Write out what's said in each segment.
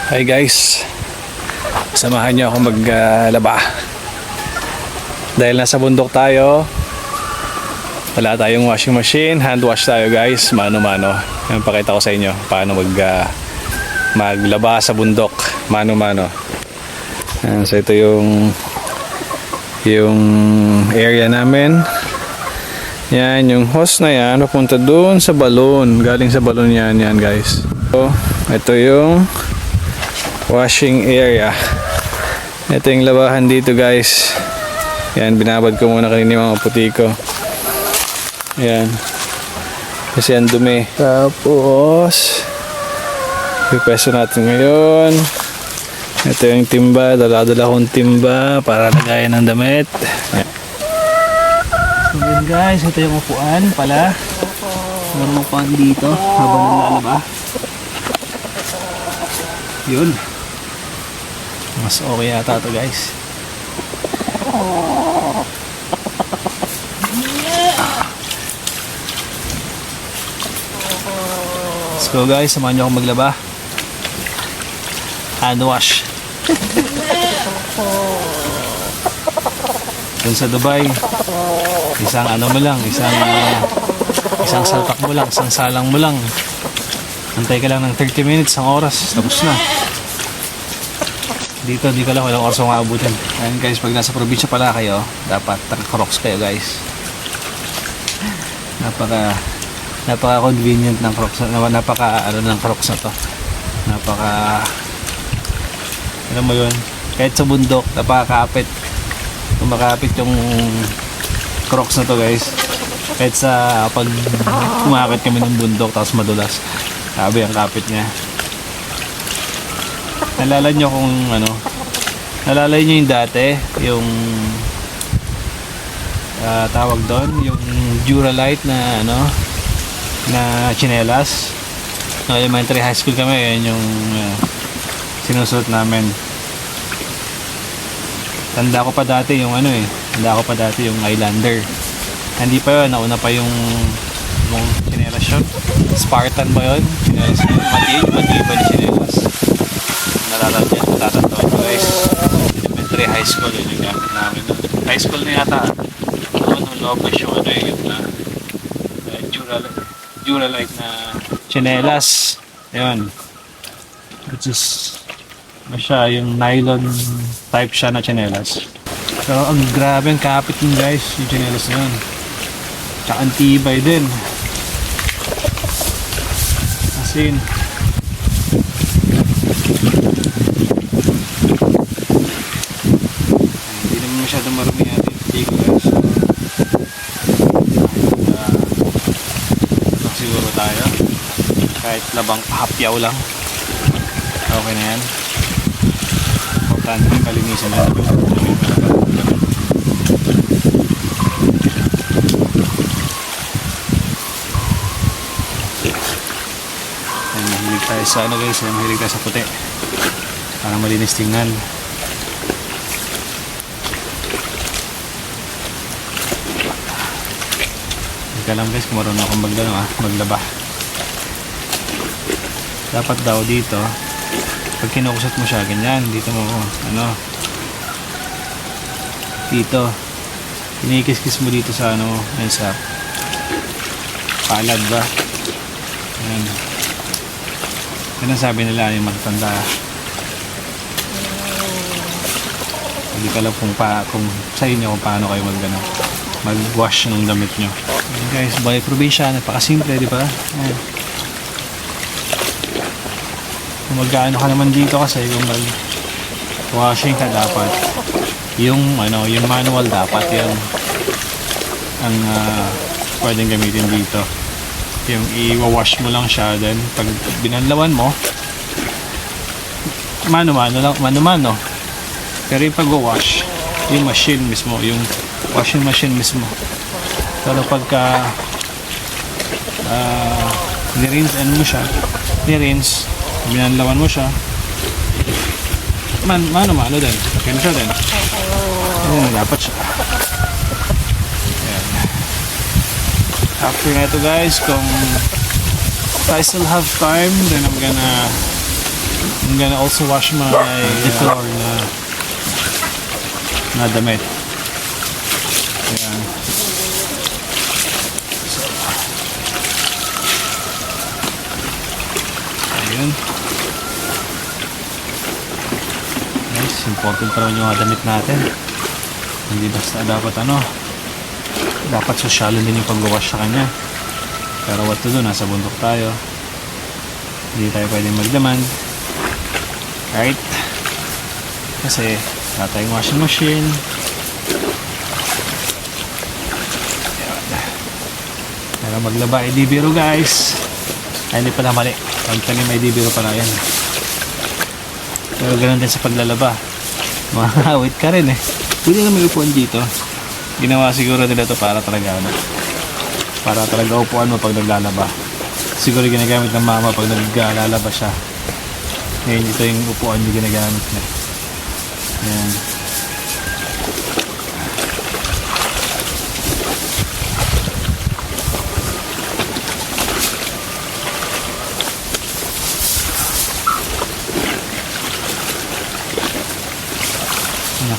Hi guys, samahan niyo ako maglaba. Dahil nasa bundok tayo, wala tayong washing machine, hand wash tayo guys, mano-mano. Yan, pakita ko sa inyo paano maglaba sa bundok, mano-mano. So ito yung area namin. Yan, yung hose na yan papunta doon sa balon, galing sa balon yan guys. So ito yung washing area. Ito yung labahan dito guys. Yan, binabad ko muna kanina yung mga puti ko. Yan, kasi ang dumi. Tapos pipwesto natin ngayon. Ito yung timba, dala-dala kong timba para lagayan ng damit. Yan. So yun guys, ito yung upuan pala. Meron upuan dito habang naglalaba. Yun, mas okay yata ito guys. Let's go guys, samahan nyo akong maglaba. Hand wash. Dun sa Dubai, isang ano mo lang, isang salpak mo lang, isang salang mo lang. Antay ka lang ng 30 minutes, ang oras, tapos na. Dito, di ka lang walang oras ang aabutin. Ayan guys, pag nasa probinsya pala kayo, dapat naka-crocs kayo guys. Napaka-convenient ng crocs, ng crocs na to. Alam mo yun, kahit sa bundok, napakakapit. Kumakapit yung crocs na to guys. Kahit sa pag umakit kami ng bundok tapos madulas, sabi ang kapit niya. Nalala nyo yung dati, yung tawag doon, yung Duralite na chinelas. No, elementary high school kami, yan yung sinusuot namin. Tanda ko pa dati yung yung Islander. Hindi pa yun, nauna pa yung chinelas yun. Spartan ba yun? Chinelas yun, matibay na chinelas. Natatanda ko guys, elementary high school yun yung gamit namin. High school na yata, nung loob na siya yung Duralite na chinelas. Ayun, which is yung nylon type siya na chinelas. So ang grabe, ang kapit yun guys, yung chinelas na yun. Tsaka ang tibay din. As in, hindi naman masyadong marumi natin yung puti ko guys. Siguro tayo kahit labang hapyaw lang, okay na yan. Importante malinisan na mahilig tayo sa guys, mahilig tayo sa puti para malinis tingnan. Hindi ka lang guys kung marunong akong maglaba. Dapat daw dito pag kinukusat mo siya ganyan, dito mo dito kinikis-kis mo dito sa sa palad ba. Yan ang sabi nila yung matatanda. Hindi ka lang kung sa inyo kung paano kayo mag-wash ng damit nyo. Ayan guys, buhay probinsya, napakasimple, di ba? Ayan. Kung mag-ano ka naman dito kasi kung mag-washing ka, dapat yung manual, dapat yung ang pwedeng gamitin dito. Yung i-wash mo lang siya, then pag binanlawan mo, mano-mano. Pero yung pag-wash, yung machine mismo, yung washing machine mismo. Pero pagka ni-rinse, binanlawan mo siya, mano-mano din. Kaya siya din. Ayan, dapat siya. Ayan. After na ito guys, kung if I still have time, then I'm gonna I'm gonna also wash my floor na damit. Ayan. So, ayun. Guys, important pa rin yung mga damit natin. Hindi basta dapat dapat sosyalin din yung pag-wash sa kanya. Pero what to do, nasa bundok tayo. Hindi tayo pwedeng magdaman. Right? Kasi wala tayong washing machine. Pero maglaba ay di biro guys. Ay hindi pala mali. Pagtanim ay di biro pala yan. Pero ganoon din sa paglalaba. Mahawit ka rin eh. Pwede na may upuan dito. Ginawa siguro nila to para talaga para talaga upuan mo pag naglalaba. Siguro ginagamit ng mama pag naglalaba siya. Ngayon ito yung upuan yung ginagamit niya. Ayan.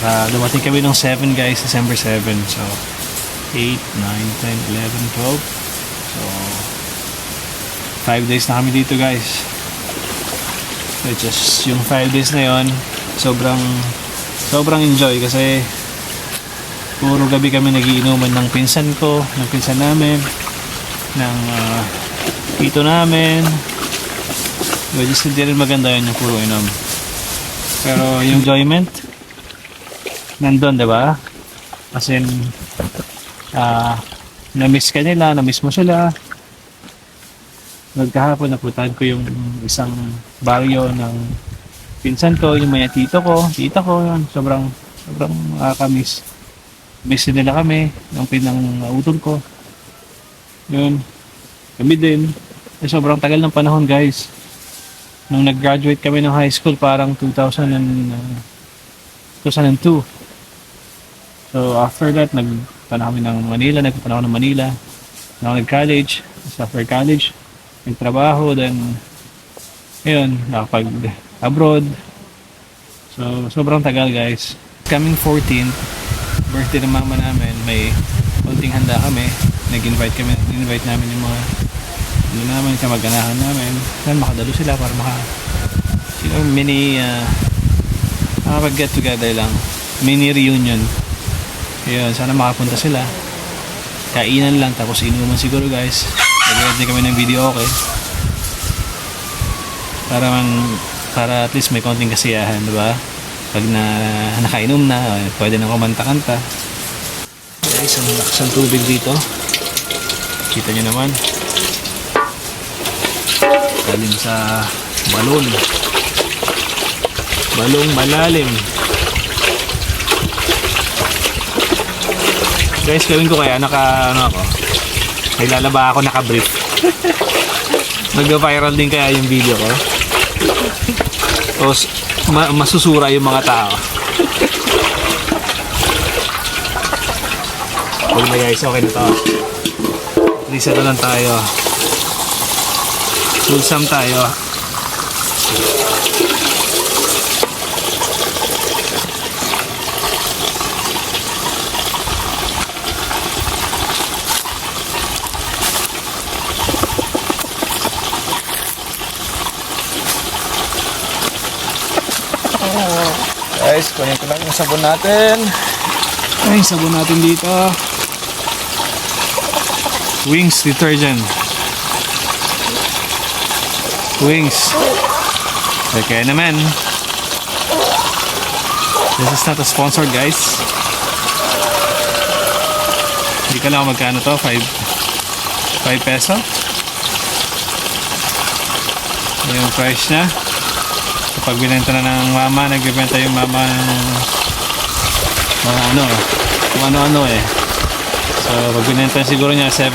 Dumating kami nung 7 guys, December 7. So 8, 9, 10, 11, 12. So 5 days na kami dito guys. So just yung 5 days na yon, sobrang enjoy kasi puro gabi kami nagiinuman ng pinsan ko, ng pinsan namin, ng tito namin. Just hindi rin maganda yun yung puro inom. Pero yung enjoyment nandun, diba? As in, na-miss ka nila, na-miss mo sila. Nagkahapon, napuntahan ko yung isang baryo ng pinsan ko, yung mga tita ko, yun. Sobrang nakaka-miss. Miss nila kami, yung pinang-utol ko. Yun. Kami din. Sobrang tagal ng panahon, guys. Nung nag-graduate kami ng high school, parang 2002. So after that, nagpunta kami ng Manila, nag-college, after college, nagtrabaho, then ayun, nakapag-abroad. So sobrang tagal guys. Coming 14th, birthday ng mama namin, may konting handa kami. Nag-invite namin yung mga kamag-anahan namin. Then makadalo sila para mini makapag-get together lang. Mini reunion. Ayun, sana makapunta sila. Kainan lang, tapos inuman siguro guys. Nag-edit din kami ng video, okay? Para at least may konting kasiyahan, diba? Pag nakainom na, pwede na kumanta-kanta. Guys, ang lakas ng tubig dito. Kita nyo naman. Galing sa balon. Balong malalim. Guys, gawin ko kaya may lalaba ako, naka-brief. Nag-viral din kaya yung video ko. O masusura yung mga tao. Huwag na guys, okay na to. Lisa na lang tayo. Sulsam tayo. Guys, kunin ko lang yung sabon natin. Ay, sabon natin dito. Wings detergent. Wings. Okay naman. This is not a sponsor guys. Hindi ka lang magkano to? 5 peso. Yung price niya. Pag binenta na ng mama, nagbibenta yung mama kung ano eh. So pag binenta siguro niya 7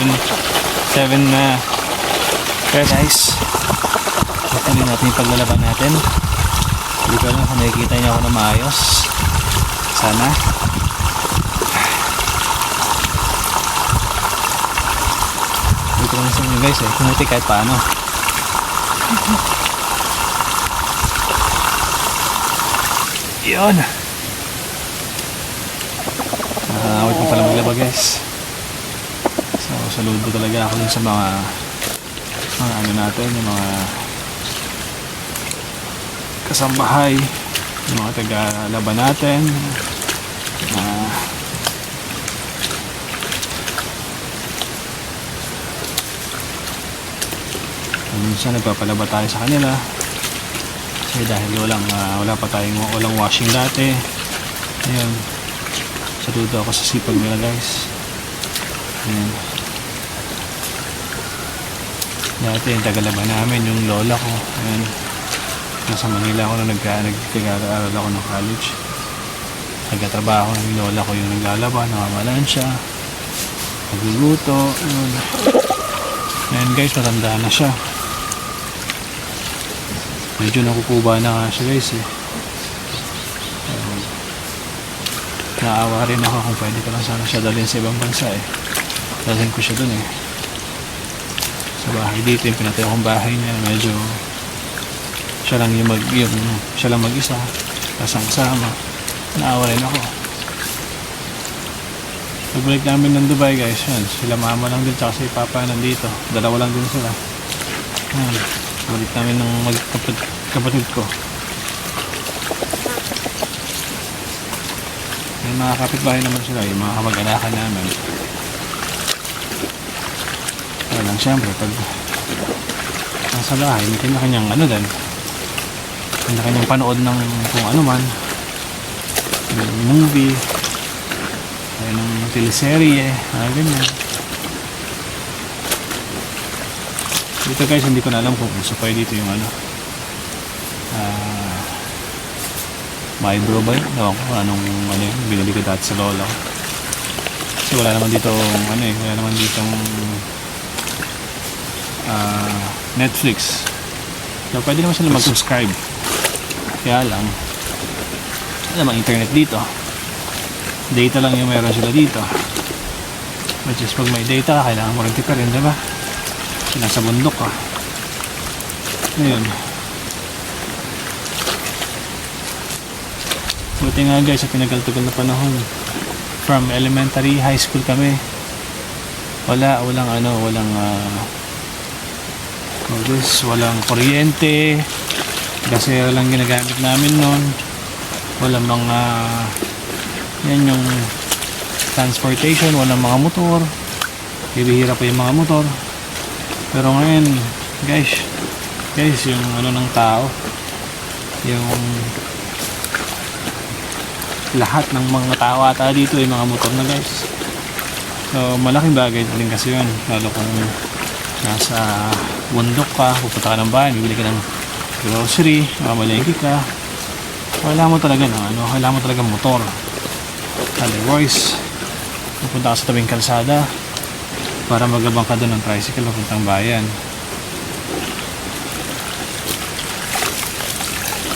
na. Kaya guys, ituloy natin yung paglalaban natin. Hindi ko lang kung nakikita niyo ako na maayos. Sana. Dito ko na sa inyo guys eh, kumuti kahit paano. Yun. Nakakawit mo pala maglaba guys. So saludo talaga ako dun sa mga ano natin, yung mga kasambahay, yung mga taga-laban natin. Minsan nagpapalaba tayo sa kanila kasi dahil wala pa tayong walang washing dati. Ayun, saludo ako sa sipag nila guys. Ayun. Dati yung tagalaba namin yung lola ko. Ayun, nasa Manila ako na nag-aaral ako ng college. Nagtatrabaho ng lola ko yung naglalaba, nakamalan siya, nagluluto. Ayun. Ayun guys, matanda na siya. Medyo nakukuba na nga siya guys eh. Naawa rin ako kung pwede ko lang sana siya dalhin sa ibang bansa eh. Dalhin ko siya dun eh. Sa bahay dito, yung pinatay akong bahay niya, medyo siya lang siya lang mag-isa, kasama. Naawa rin ako. Pagbalik namin ng Dubai guys, yan, sila mama lang din tsaka si papa nandito. Dalawa lang din sila. Balik namin ng kapatid ko. May mga kapitbahay naman sila, yung mga kamag-anakan namin. Kaya lang syempre, pag nasa bahay, may kanya-kanyang din. Kanya-kanyang panood ng kung ano man. Yung movie, ay ng teleserye, ganyan. Dito guys, hindi ko na alam kung uso pa dito yung Mybro ba yun? Ewan ko anong yun, binili ko dati sa lola ko. Kasi wala naman dito wala naman ditong Netflix. So pwede naman sila mag-subscribe. Kaya lang wala namang internet dito. Data lang yung meron sila dito. Which is pag may data, kailangan mo rin tipid rin, diba? Nasa bundok ka. Ayun. Buti nga guys, sa pinagal-tagal na panahon, from elementary, high school kami, walang kuryente, gasera lang ginagamit namin noon. Walang mga yan yung transportation, walang mga motor, bibihira pa yung mga motor. Pero ngayon guys yung ng tao, yung lahat ng mga tao ata dito ay mga motor na guys. So malaking bagay din kasi yun, lalo kung nasa bundok ka, pupunta ka ng bahay, bibili ka ng grocery, mamalengke ka, kailangan mo talaga motor. Otherwise pupunta ka sa tabing kalsada para magabang ka doon ng tricycle papuntang bayan.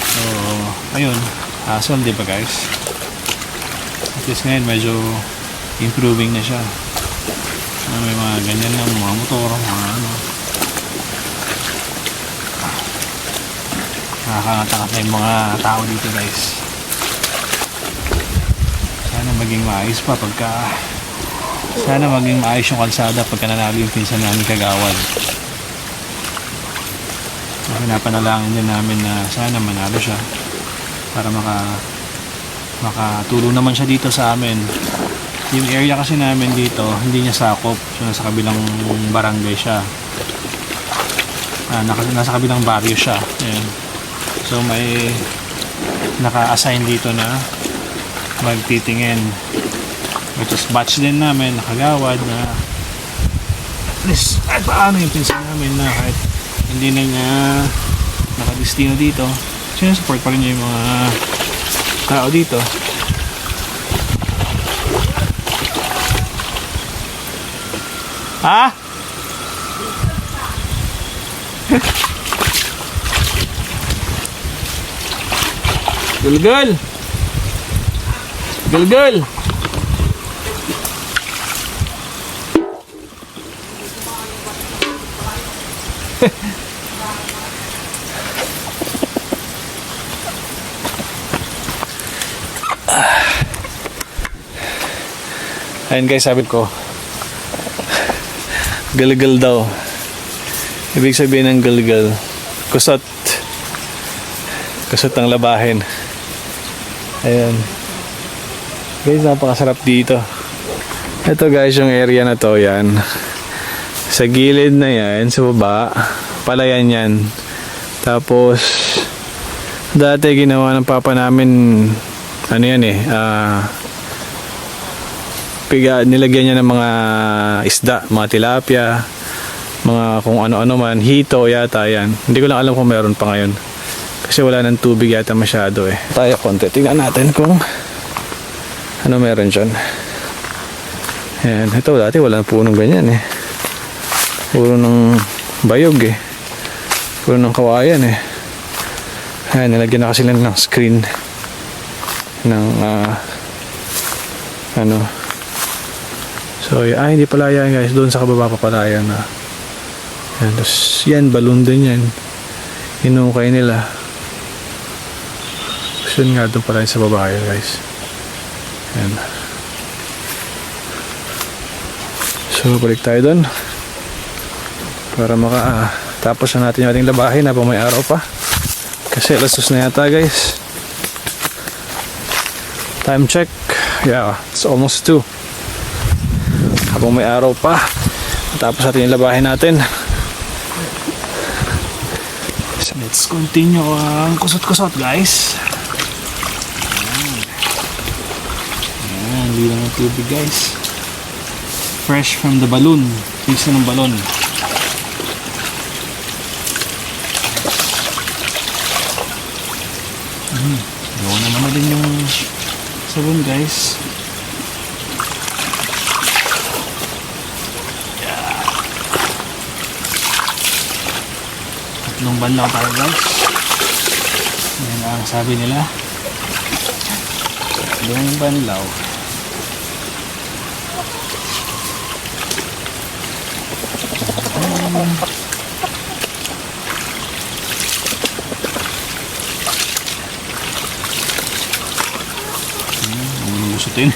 So ayun, hassle, di ba guys? At least ngayon medyo improving na siya. May mga ganyan na mga motor, mga nakakatakot na yung mga tao dito guys. Sana maging maayos pa sana maging maayos yung kalsada pagka nanalo yung pinsan namin kagawad. Pinapanalangin din namin na sana manalo siya para makatulong naman siya dito sa amin. Yung area kasi namin dito hindi niya sakop, so nasa kabilang barangay siya, nasa kabilang baryo siya. Ayan. So may naka-assign dito na magtitingin, which is batch din namin, nakagawad na at least kahit paano yung pinsan namin na kahit hindi na niya nakadestino dito, sinusupport pa rin niya yung mga tao dito. Ha? Gulgul! Gulgul! Ayun guys, sabi ko, galgal daw. Ibig sabihin ng galgal, kusot. Kusot ng labahin. Ayun. Guys, napakasarap dito. Ito guys, yung area na to, yan. Sa gilid na yan, sa baba, palayan yan. Tapos, dati ginawa ng papa namin, ano yan eh, nilagyan niya ng mga isda, mga tilapia, mga kung ano-ano man, hito yata yan. Hindi ko lang alam kung meron pa ngayon. Kasi wala ng tubig yata masyado eh. Tayo konti, tingnan natin kung ano meron dyan. Ayan, ito dati wala na punong ganyan eh. Puro ng bayog eh. Puro ng kawayan eh. Ayan, nilagyan na kasi lang ng screen ng ano. So, hindi pala yan guys. Doon sa kababa pa pala yan. Ayan, tapos yan, balloon din yan. Hinukay nila. Tapos yun nga, doon pala yan sa baba yan guys. Ayan. So, balik tayo doon. Para tapos na natin yung ating labahin habang may araw pa. Kasi alas 2 na yata guys. Time check. Yeah, it's almost 2. Habang may araw pa, tapos natin yung labahin natin. So let's continue ang kusot-kusot guys. Ayan, lilang ng tubig guys. Fresh from the balloon. Fresh na ng balon. Gawa naman din yung sabon guys. Tatlong banlaw tayo guys. Yan ang sabi nila. Tatlong banlaw. Ang gusutin.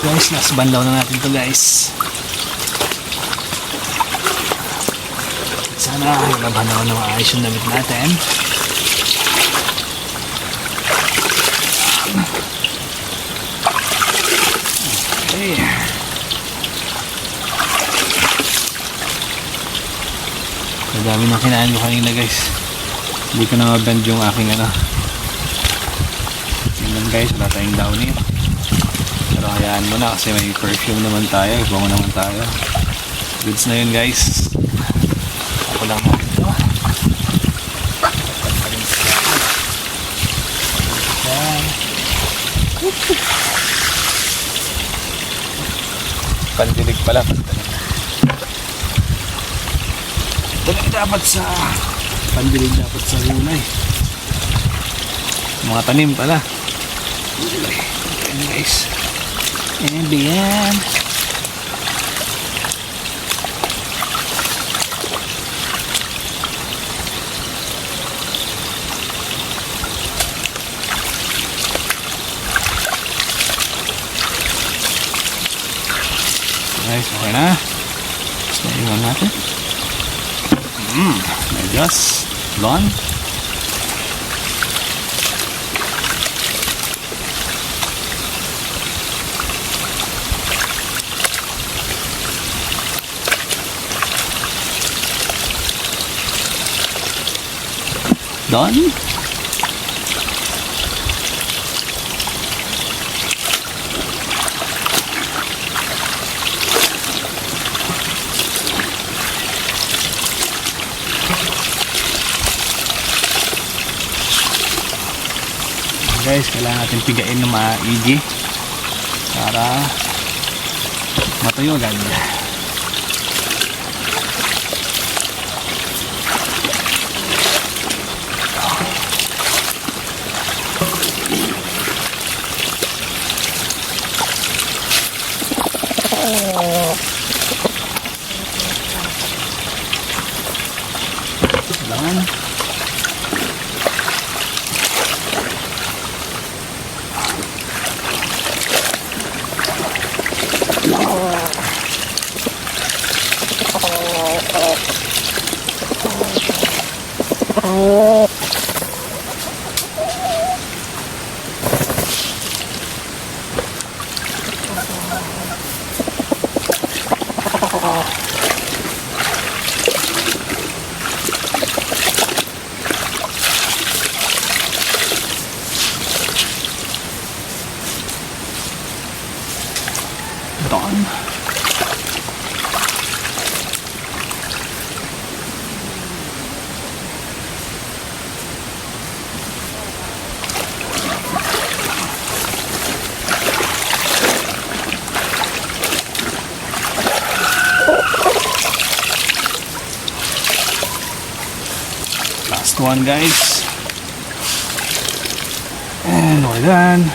Guys, last banlaw na natin to guys. Sana laban na maayos yung damit natin. Okay. Ang dami ng kinain ko kanina guys. Hindi ko na mabend yung aking tingnan guys, wala tayong downy. Pero hayaan mo na kasi may perfume naman tayo, ibango naman tayo. Goods na yun guys. Ako lang natin ito. Pandilig pala. Pandilig dapat sa hulay. Mga tanim pala. Ayan guys. And yan. Guys, okay na. Tapos naiwan natin. Medyas. Blonde. Done. Guys, kailangan natin pigain ng maigi para matuyo agad. Kailangan done. Last one, guys. And we're done.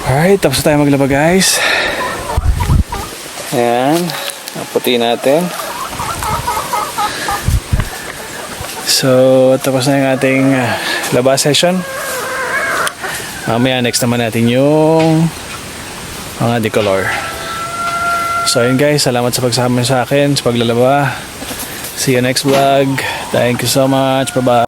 Alright, tapos na tayo maglaba, guys. Ayan, ang puti natin. So, tapos na yung ating laba session. Mamaya, next naman natin yung mga decolor. So, ayun guys, salamat sa pagsama sa akin, sa paglalaba. See you next vlog. Thank you so much. Bye-bye.